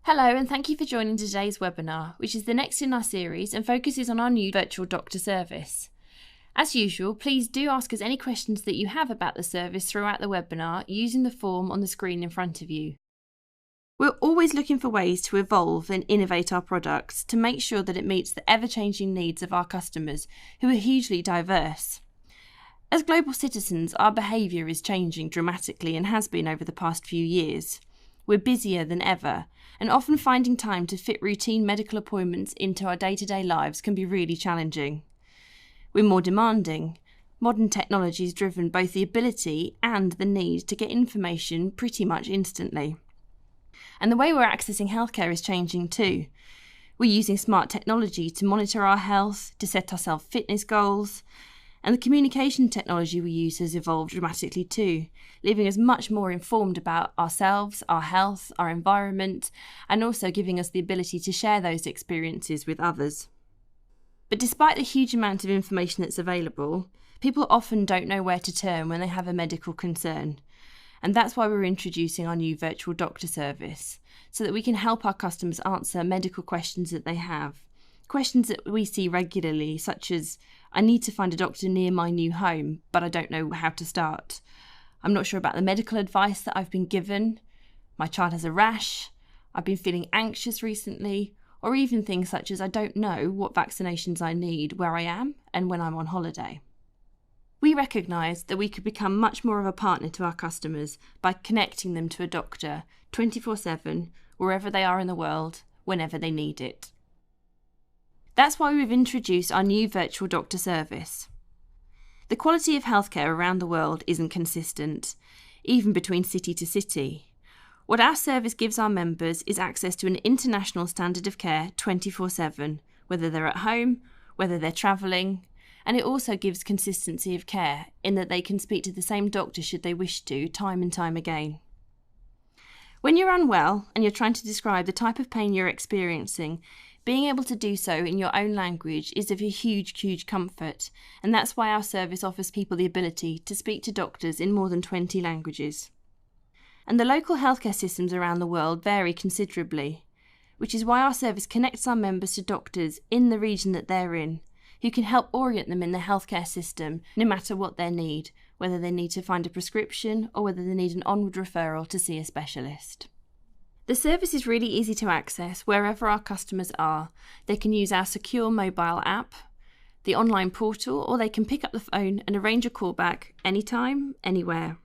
Hello and thank you for joining today's webinar, which is the next in our series and focuses on our new virtual doctor service. As usual, please do ask us any questions that you have about the service throughout the webinar using the form on the screen in front of you. We're always looking for ways to evolve and innovate our products to make sure that it meets the ever-changing needs of our customers, who are hugely diverse. As global citizens, our behaviour is changing dramatically and has been over the past few years. We're busier than ever, and often finding time to fit routine medical appointments into our day-to-day lives can be really challenging. We're more demanding. Modern technology has driven both the ability and the need to get information pretty much instantly. And the way we're accessing healthcare is changing too. We're using smart technology to monitor our health, to set ourselves fitness goals, and the communication technology we use has evolved dramatically too, leaving us much more informed about ourselves, our health, our environment, and also giving us the ability to share those experiences with others. But despite the huge amount of information that's available, people often don't know where to turn when they have a medical concern. And that's why we're introducing our new virtual doctor service, so that we can help our customers answer medical questions that they have. Questions that we see regularly, such as, I need to find a doctor near my new home, but I don't know how to start. I'm not sure about the medical advice that I've been given. My child has a rash. I've been feeling anxious recently. Or even things such as, I don't know what vaccinations I need where I am and when I'm on holiday. We recognise that we could become much more of a partner to our customers by connecting them to a doctor 24/7, wherever they are in the world, whenever they need it. That's why we've introduced our new virtual doctor service. The quality of healthcare around the world isn't consistent, even between city to city. What our service gives our members is access to an international standard of care 24/7, whether they're at home, whether they're travelling, and it also gives consistency of care in that they can speak to the same doctor should they wish to, time and time again. When you're unwell and you're trying to describe the type of pain you're experiencing, being able to do so in your own language is of a huge comfort, and that's why our service offers people the ability to speak to doctors in more than 20 languages. And the local healthcare systems around the world vary considerably, which is why our service connects our members to doctors in the region that they're in, who can help orient them in the healthcare system no matter what their need, whether they need to find a prescription or whether they need an onward referral to see a specialist. The service is really easy to access wherever our customers are. They can use our secure mobile app, the online portal, or they can pick up the phone and arrange a callback anytime, anywhere.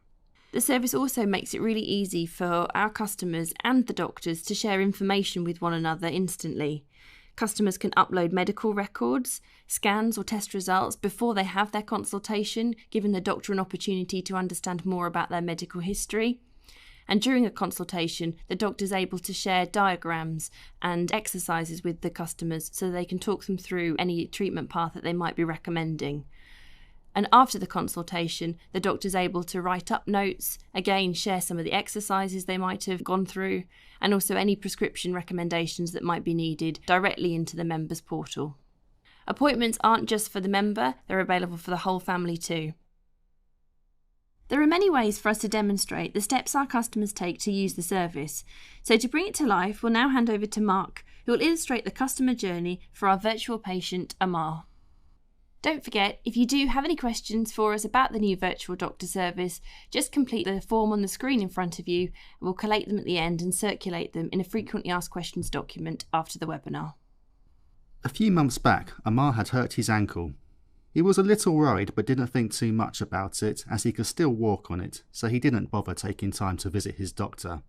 The service also makes it really easy for our customers and the doctors to share information with one another instantly. Customers can upload medical records, scans or test results before they have their consultation, giving the doctor an opportunity to understand more about their medical history. And during a consultation, the doctor is able to share diagrams and exercises with the customers so they can talk them through any treatment path that they might be recommending. And after the consultation, the doctor is able to write up notes, again share some of the exercises they might have gone through, and also any prescription recommendations that might be needed directly into the members portal. Appointments aren't just for the member, they're available for the whole family too. There are many ways for us to demonstrate the steps our customers take to use the service. So to bring it to life, we'll now hand over to Mark, who will illustrate the customer journey for our virtual patient, Amar. Don't forget, if you do have any questions for us about the new virtual doctor service, just complete the form on the screen in front of you, and we'll collate them at the end and circulate them in a frequently asked questions document after the webinar. A few months back, Amar had hurt his ankle. He was a little worried but didn't think too much about it, as he could still walk on it, so he didn't bother taking time to visit his doctor.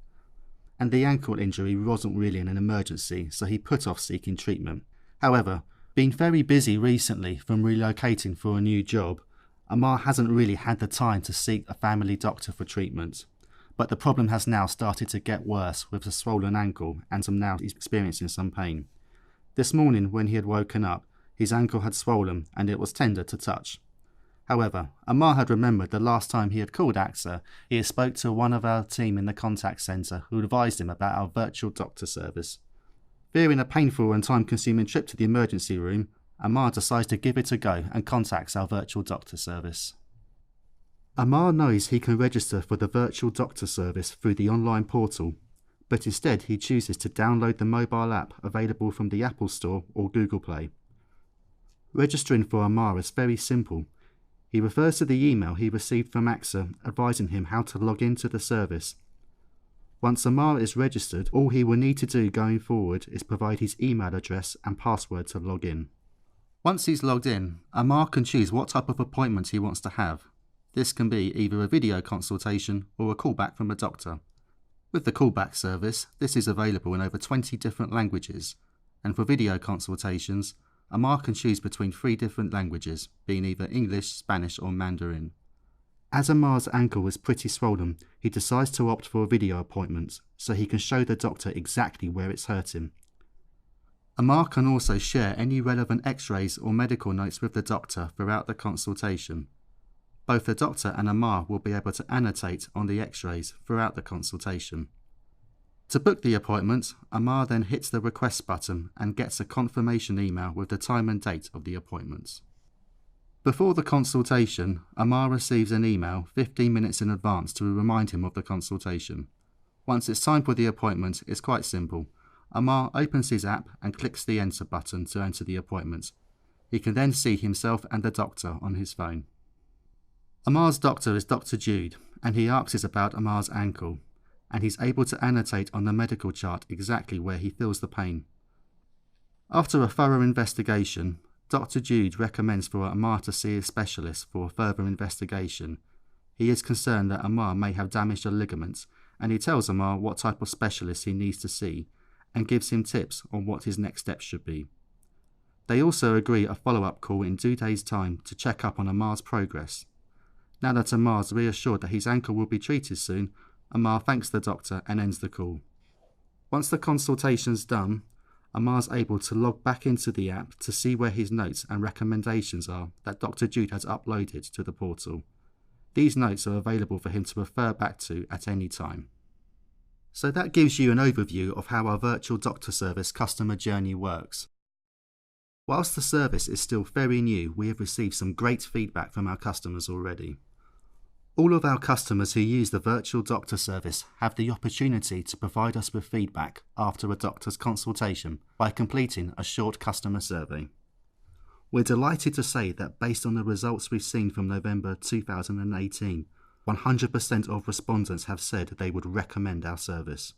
And the ankle injury wasn't really an emergency, so he put off seeking treatment. However, being very busy recently from relocating for a new job, Amar hasn't really had the time to seek a family doctor for treatment. But the problem has now started to get worse with a swollen ankle, and now he's experiencing some pain. This morning when he had woken up, his ankle had swollen and it was tender to touch. However, Amar had remembered the last time he had called AXA, he had spoke to one of our team in the contact centre who advised him about our virtual doctor service. Fearing a painful and time-consuming trip to the emergency room, Amar decides to give it a go and contacts our virtual doctor service. Amar knows he can register for the virtual doctor service through the online portal, but instead he chooses to download the mobile app available from the Apple Store or Google Play. Registering for Amar is very simple. He refers to the email he received from AXA advising him how to log into the service. Once Amar is registered, all he will need to do going forward is provide his email address and password to log in. Once he's logged in, Amar can choose what type of appointment he wants to have. This can be either a video consultation or a callback from a doctor. With the callback service, this is available in over 20 different languages, and for video consultations, Amar can choose between 3 different languages, being either English, Spanish or Mandarin. As Amar's ankle is pretty swollen, he decides to opt for a video appointment, so he can show the doctor exactly where it's hurting. Amar can also share any relevant x-rays or medical notes with the doctor throughout the consultation. Both the doctor and Amar will be able to annotate on the x-rays throughout the consultation. To book the appointment, Amar then hits the request button and gets a confirmation email with the time and date of the appointment. Before the consultation, Amar receives an email 15 minutes in advance to remind him of the consultation. Once it's time for the appointment, it's quite simple. Amar opens his app and clicks the enter button to enter the appointment. He can then see himself and the doctor on his phone. Amar's doctor is Dr. Jude, and he asks about Amar's ankle, and he's able to annotate on the medical chart exactly where he feels the pain. After a thorough investigation, Dr. Jude recommends for Amar to see a specialist for a further investigation. He is concerned that Amar may have damaged a ligament, and he tells Amar what type of specialist he needs to see, and gives him tips on what his next steps should be. They also agree a follow-up call in 2 days' time to check up on Amar's progress. Now that Amar's reassured that his ankle will be treated soon, Amar thanks the doctor and ends the call. Once the consultation's done, Amar's able to log back into the app to see where his notes and recommendations are that Dr. Jude has uploaded to the portal. These notes are available for him to refer back to at any time. So that gives you an overview of how our virtual doctor service customer journey works. Whilst the service is still very new, we have received some great feedback from our customers already. All of our customers who use the virtual doctor service have the opportunity to provide us with feedback after a doctor's consultation by completing a short customer survey. We're delighted to say that based on the results we've seen from November 2018, 100% of respondents have said they would recommend our service.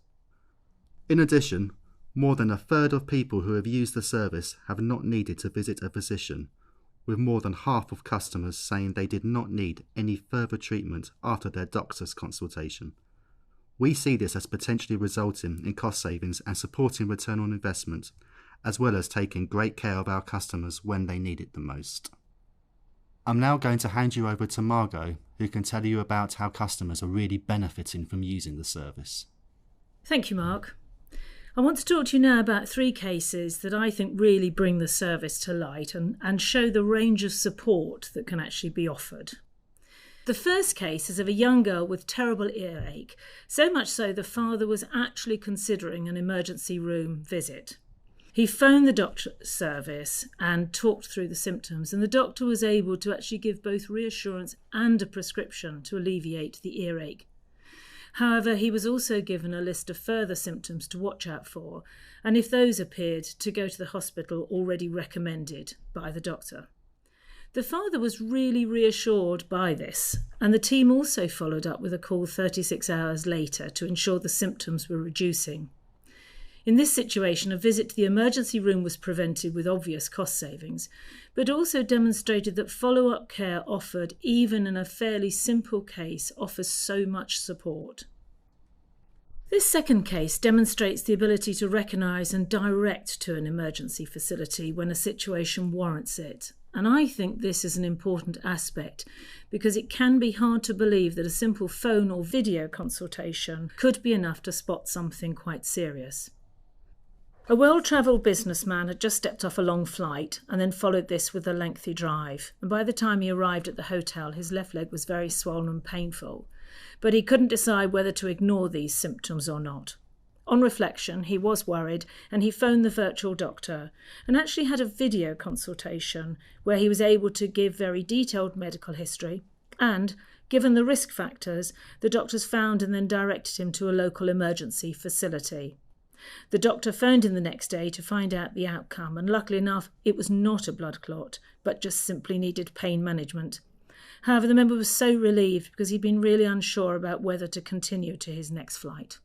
In addition, more than a third of people who have used the service have not needed to visit a physician, with more than half of customers saying they did not need any further treatment after their doctor's consultation. We see this as potentially resulting in cost savings and supporting return on investment, as well as taking great care of our customers when they need it the most. I'm now going to hand you over to Margot, who can tell you about how customers are really benefiting from using the service. Thank you, Mark. I want to talk to you now about 3 cases that I think really bring the service to light and show the range of support that can actually be offered. The first case is of a young girl with terrible earache, so much so the father was actually considering an emergency room visit. He phoned the doctor's service and talked through the symptoms, and the doctor was able to actually give both reassurance and a prescription to alleviate the earache. However, he was also given a list of further symptoms to watch out for, and if those appeared, to go to the hospital already recommended by the doctor. The father was really reassured by this, and the team also followed up with a call 36 hours later to ensure the symptoms were reducing. In this situation, a visit to the emergency room was prevented with obvious cost savings, but also demonstrated that follow-up care offered, even in a fairly simple case, offers so much support. This second case demonstrates the ability to recognise and direct to an emergency facility when a situation warrants it. And I think this is an important aspect because it can be hard to believe that a simple phone or video consultation could be enough to spot something quite serious. A well-travelled businessman had just stepped off a long flight and then followed this with a lengthy drive, and by the time he arrived at the hotel his left leg was very swollen and painful, but he couldn't decide whether to ignore these symptoms or not. On reflection, he was worried and he phoned the virtual doctor and actually had a video consultation where he was able to give very detailed medical history and Given the risk factors, the doctors found and then directed him to a local emergency facility. The doctor phoned him the next day to find out the outcome, and luckily enough, it was not a blood clot, but just simply needed pain management. However, the member was so relieved because he'd been really unsure about whether to continue to his next flight.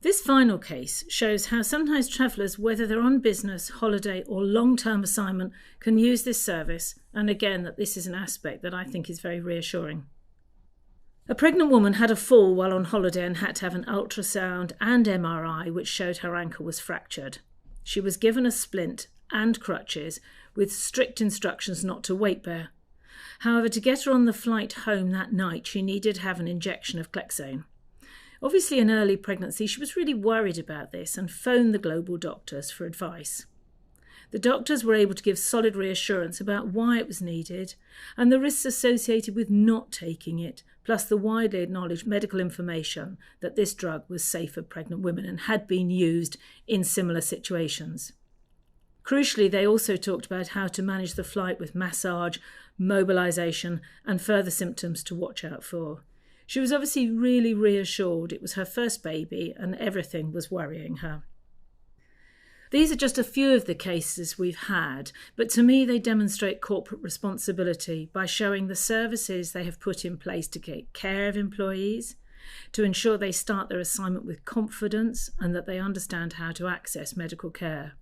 This final case shows how sometimes travellers, whether they're on business, holiday or long-term assignment, can use this service, and again that this is an aspect that I think is very reassuring. A pregnant woman had a fall while on holiday and had to have an ultrasound and MRI which showed her ankle was fractured. She was given a splint and crutches with strict instructions not to weight bear. However, to get her on the flight home that night, she needed to have an injection of Clexane. Obviously, in early pregnancy, she was really worried about this and phoned the global doctors for advice. The doctors were able to give solid reassurance about why it was needed and the risks associated with not taking it, plus the widely acknowledged medical information that this drug was safe for pregnant women and had been used in similar situations. Crucially, they also talked about how to manage the flight with massage, mobilisation and further symptoms to watch out for. She was obviously really reassured it was her first baby and everything was worrying her. These are just a few of the cases we've had, but to me they demonstrate corporate responsibility by showing the services they have put in place to take care of employees, to ensure they start their assignment with confidence and that they understand how to access medical care.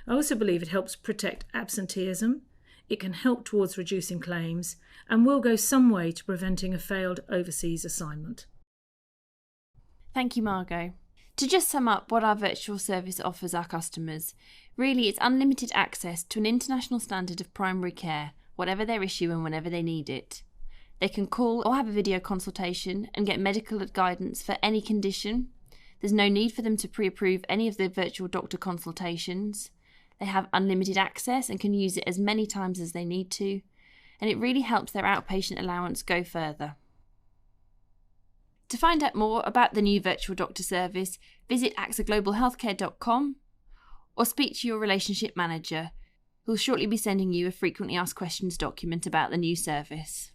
I also believe it helps protect absenteeism, it can help towards reducing claims, and will go some way to preventing a failed overseas assignment. Thank you, Margot. To just sum up what our virtual service offers our customers, really it's unlimited access to an international standard of primary care, whatever their issue and whenever they need it. They can call or have a video consultation and get medical guidance for any condition. There's no need for them to pre-approve any of the virtual doctor consultations. They have unlimited access and can use it as many times as they need to, and it really helps their outpatient allowance go further. To find out more about the new virtual doctor service, visit axaglobalhealthcare.com or speak to your relationship manager, who will shortly be sending you a frequently asked questions document about the new service.